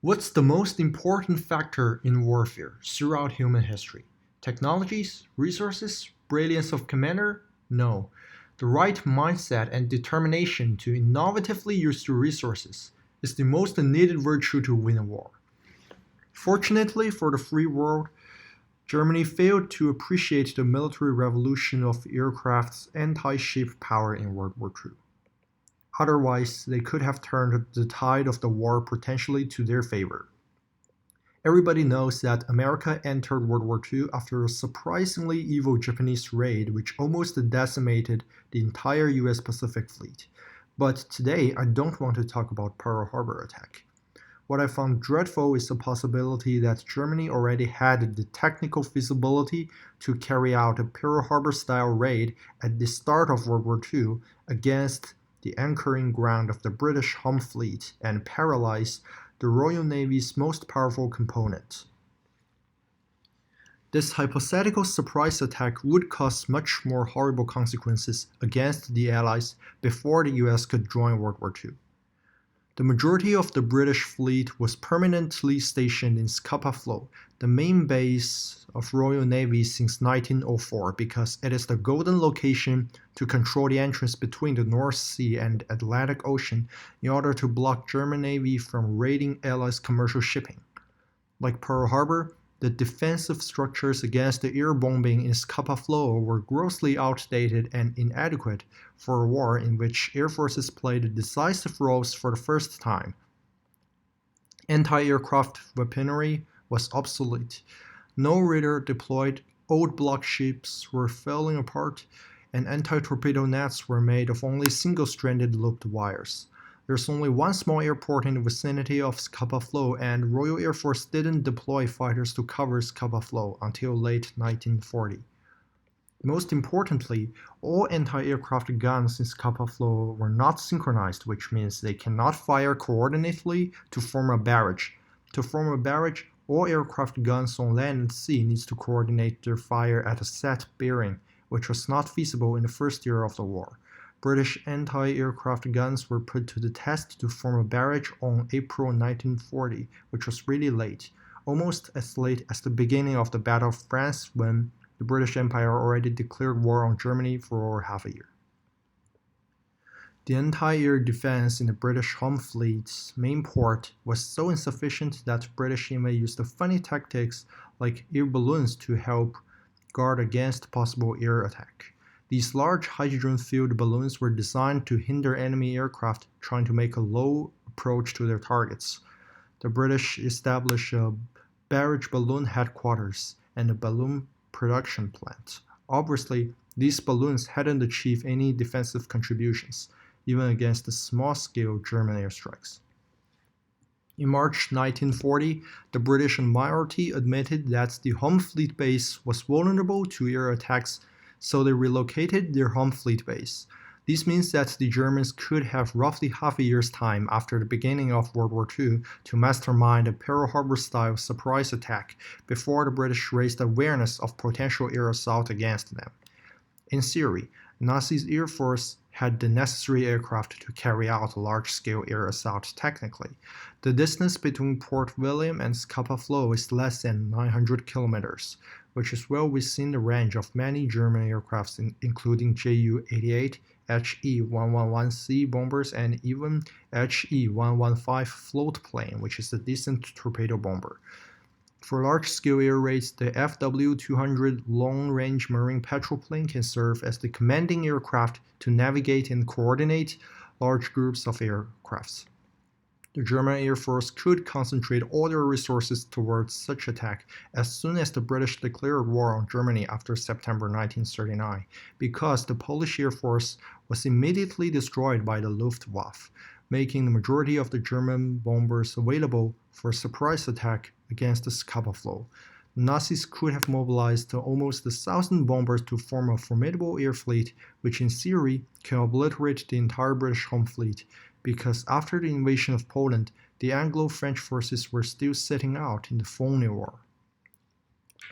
What's the most important factor in warfare throughout human history? Technologies, resources, brilliance of commander? No. The right mindset and determination to innovatively use the resources is the most needed virtue to win a war. Fortunately for the free world, Germany failed to appreciate the military revolution of aircraft's anti-ship power in World War II. Otherwise, they could have turned the tide of the war potentially to their favor. Everybody knows that America entered World War II after a surprisingly evil Japanese raid which almost decimated the entire US Pacific Fleet. But today, I don't want to talk about Pearl Harbor attack. What I found dreadful is the possibility that Germany already had the technical feasibility to carry out a Pearl Harbor-style raid at the start of World War II against the anchoring ground of the British Home Fleet and paralyze the Royal Navy's most powerful component. This hypothetical surprise attack would cause much more horrible consequences against the Allies before the US could join World War II. The majority of the British fleet was permanently stationed in Scapa Flow, the main base of Royal Navy since 1904, because it is the golden location to control the entrance between the North Sea and Atlantic Ocean in order to block German Navy from raiding Allies' commercial shipping. Like Pearl Harbor, the defensive structures against the air bombing in Scapa Flow were grossly outdated and inadequate for a war in which air forces played decisive roles for the first time. Anti-aircraft weaponry was obsolete. No radar deployed, old block ships were falling apart, and anti-torpedo nets were made of only single-stranded looped wires. There's only one small airport in the vicinity of Scapa Flow, and Royal Air Force didn't deploy fighters to cover Scapa Flow until late 1940. Most importantly, all anti-aircraft guns in Scapa Flow were not synchronized, which means they cannot fire coordinately to form a barrage. To form a barrage, all aircraft guns on land and sea needs to coordinate their fire at a set bearing, which was not feasible in the first year of the war. British anti-aircraft guns were put to the test to form a barrage on April 1940, which was really late, almost as late as the beginning of the Battle of France when the British Empire already declared war on Germany for over half a year. The anti-air defense in the British Home Fleet's main port was so insufficient that British Navy used funny tactics like air balloons to help guard against possible air attack. These large hydrogen-filled balloons were designed to hinder enemy aircraft trying to make a low approach to their targets. The British established a barrage balloon headquarters and a balloon production plant. Obviously, these balloons hadn't achieved any defensive contributions, even against the small-scale German airstrikes. In March 1940, the British Admiralty admitted that the Home Fleet base was vulnerable to air attacks, so they relocated their Home Fleet base. This means that the Germans could have roughly half a year's time after the beginning of World War II to mastermind a Pearl Harbor-style surprise attack before the British raised awareness of potential air assault against them. In theory, Nazi's Air Force had the necessary aircraft to carry out a large-scale air assault technically. The distance between Port William and Scapa Flow is less than 900 kilometers, which is well within the range of many German aircrafts including Ju-88, HE-111C bombers, and even HE-115 float plane, which is a decent torpedo bomber. For large-scale air raids, the FW-200 long-range marine patrol plane can serve as the commanding aircraft to navigate and coordinate large groups of aircrafts. The German Air Force could concentrate all their resources towards such attack as soon as the British declared war on Germany after September 1939, because the Polish Air Force was immediately destroyed by the Luftwaffe, making the majority of the German bombers available for a surprise attack against the Scapa Flow. The Nazis could have mobilized almost 1,000 bombers to form a formidable air fleet, which in theory can obliterate the entire British Home Fleet, because after the invasion of Poland, the Anglo-French forces were still sitting out in the Phoney War.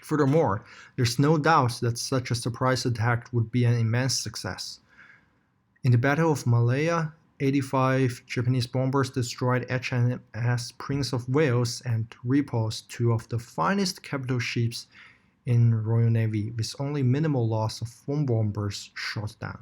Furthermore, there's no doubt that such a surprise attack would be an immense success. In the Battle of Malaya, 85 Japanese bombers destroyed HMS Prince of Wales and repulsed two of the finest capital ships in Royal Navy, with only minimal loss of 4 bombers shot down.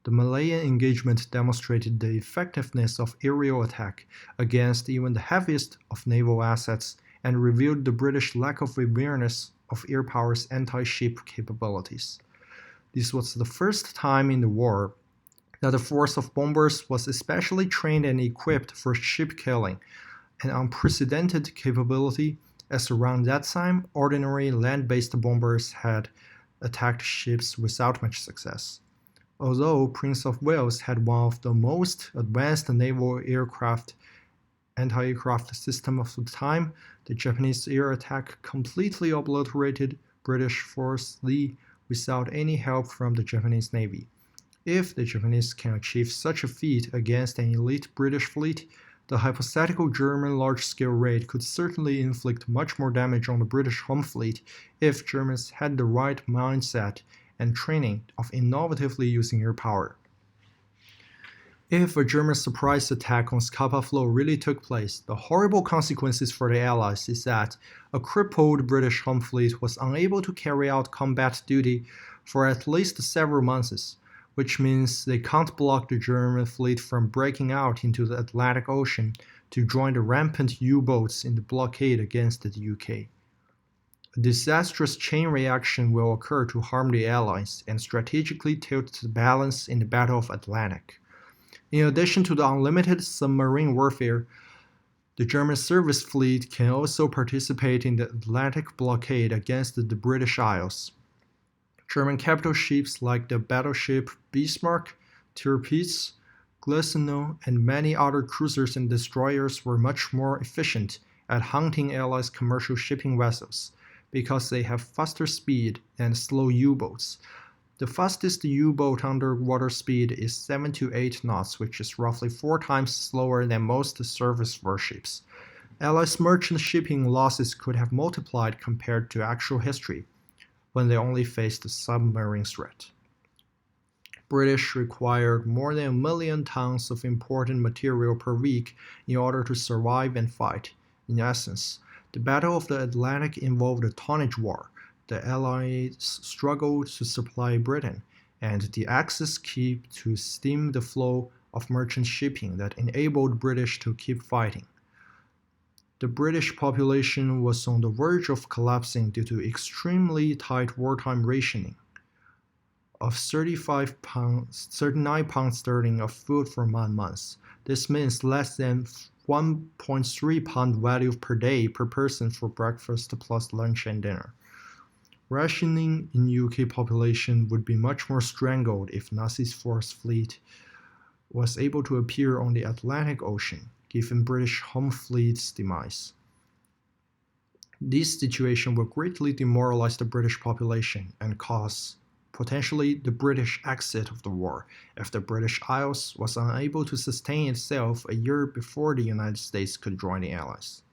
The Malayan engagement demonstrated the effectiveness of aerial attack against even the heaviest of naval assets and revealed the British lack of awareness of air power's anti-ship capabilities. This was the first time in the war that a force of bombers was especially trained and equipped for ship killing, an unprecedented capability, as around that time ordinary land-based bombers had attacked ships without much success. Although Prince of Wales had one of the most advanced naval anti-aircraft system of the time, the Japanese air attack completely obliterated British Force Lee without any help from the Japanese Navy. If the Japanese can achieve such a feat against an elite British fleet, the hypothetical German large-scale raid could certainly inflict much more damage on the British home fleet if Germans had the right mindset and training of innovatively using air power. If a German surprise attack on Scapa Flow really took place, the horrible consequences for the Allies is that a crippled British home fleet was unable to carry out combat duty for at least several months, which means they can't block the German fleet from breaking out into the Atlantic Ocean to join the rampant U-boats in the blockade against the UK. A disastrous chain reaction will occur to harm the Allies and strategically tilt the balance in the Battle of Atlantic. In addition to the unlimited submarine warfare, the German surface fleet can also participate in the Atlantic blockade against the British Isles. German capital ships like the battleship Bismarck, Tirpitz, Gneisenau, and many other cruisers and destroyers were much more efficient at hunting Allies' commercial shipping vessels because they have faster speed and slow U-boats. The fastest U-boat underwater speed is 7 to 8 knots, which is roughly 4 times slower than most surface warships. Allies' merchant shipping losses could have multiplied compared to actual history, when they only faced the submarine threat. British required more than 1 million tons of imported material per week in order to survive and fight. In essence, the Battle of the Atlantic involved a tonnage war. The Allies struggled to supply Britain, and the Axis kept to stem the flow of merchant shipping that enabled British to keep fighting. The British population was on the verge of collapsing due to extremely tight wartime rationing of 39 pounds sterling of food for 1 month. This means less than 1.3 pound value per day per person for breakfast plus lunch and dinner. Rationing in UK population would be much more strangled if Nazi's force fleet was able to appear on the Atlantic Ocean, given British home fleet's demise. This situation will greatly demoralize the British population and cause potentially the British exit of the war if the British Isles was unable to sustain itself a year before the United States could join the Allies.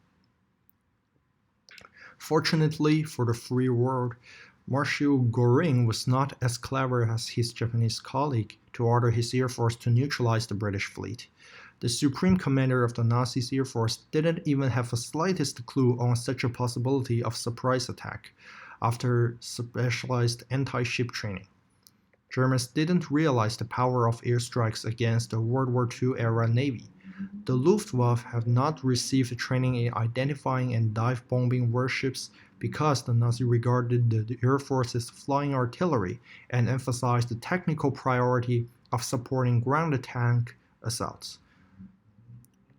Fortunately for the free world, Marshal Goring was not as clever as his Japanese colleague to order his air force to neutralize the British fleet. The supreme commander of the Nazi air force didn't even have the slightest clue on such a possibility of surprise attack after specialized anti-ship training. Germans didn't realize the power of airstrikes against the World War II-era Navy. The Luftwaffe had not received training in identifying and dive-bombing warships because the Nazis regarded the Air Force's flying artillery and emphasized the technical priority of supporting ground tank assaults.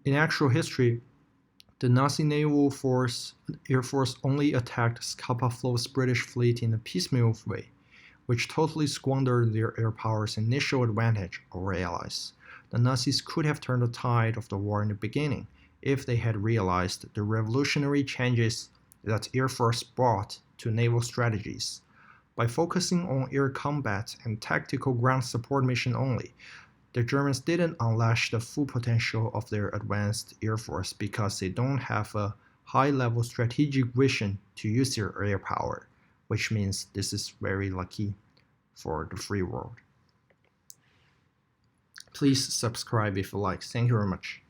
In actual history, the Nazi Naval Air Force only attacked Scapa Flow's British fleet in a piecemeal way, which totally squandered their air power's initial advantage over Allies. The Nazis could have turned the tide of the war in the beginning if they had realized the revolutionary changes that Air Force brought to naval strategies. By focusing on air combat and tactical ground support mission only, the Germans didn't unleash the full potential of their advanced air force because they don't have a high-level strategic vision to use their air power, which means this is very lucky for the free world. Please subscribe if you like. Thank you very much.